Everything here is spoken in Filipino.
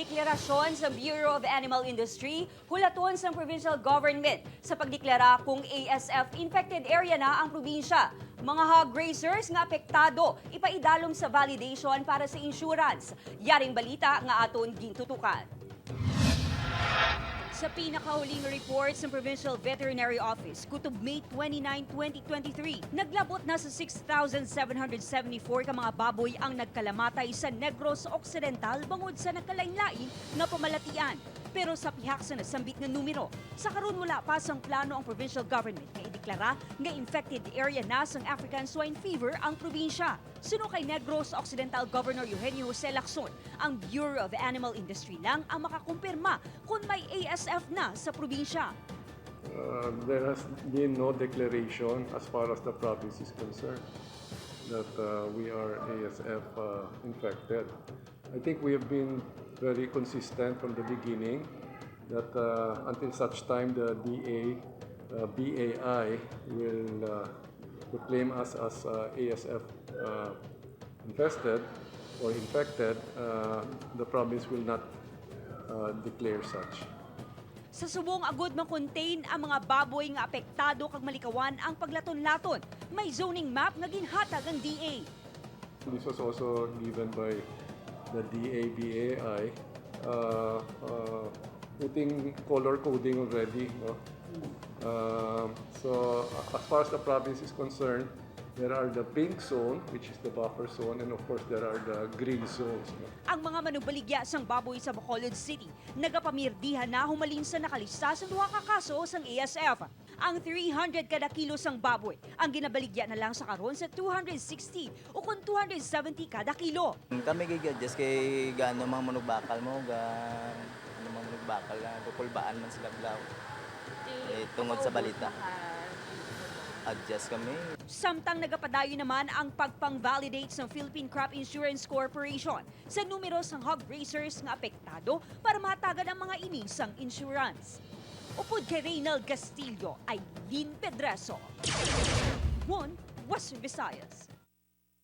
Deklarasyon sa Bureau of Animal Industry, hulaton sa provincial government sa pagdeklara kung ASF infected area na ang probinsya. Mga hog raisers nga apektado, ipaidalom sa validation para sa insurance. Yaring balita nga aton gintutukan. Sa pinakahuling report sa Provincial Veterinary Office, kutob May 29, 2023, naglabot na sa 6,774 ka mga baboy ang nagkalamatay sa Negros Occidental bangod sa nagkalain-lain na pamalatian. Pero sa pihak sa nasambit nga numero, sa karon wala pa sang plano ang provincial government nga ideklara nga infected area na sang African swine fever ang probinsya. Suno kay Negros Occidental Governor Eugenio Jose Lacson, ang Bureau of Animal Industry lang ang makakumpirma kung may ASF na sa probinsya. There has been no declaration as far as the province is concerned that we are ASF infected. I think we have been very consistent from the beginning that until such time the BAI will proclaim us as ASF infested or infected, the province will not declare such. Sa subong agud makontain ang mga baboy nga apektado kag malikawan ang paglaton-laton, may zoning map nga ginhatag ang DA. This was also given by the DA-BAI, putting color coding already. No? So as far as the province is concerned, there are the pink zone, which is the buffer zone, and of course there are the green zones. No? Ang mga manubaligya sang baboy sa Bacolod City, nagapamirdihan na humalin sa nakalista sa duha ka kaso sang ASF. Ang 300 kada kilo sang baboy, ang ginabaligya na lang sa karon sa 260 o kung 270 kada kilo. Kami gigadjust kay gaano mga manugbakal mo, ano mga manugbakal, pupulbaan man sila blaw. Tungod sa balita. Adjust kami. Samtang nagapadayo naman ang pagpang-validate sa Philippine Crop Insurance Corporation sa numero sang hog raisers nga apektado para matagan ang mga ining sang insurance. Upod kay Reynald Castillo ay Lynn Pedreso. One, Western Visayas.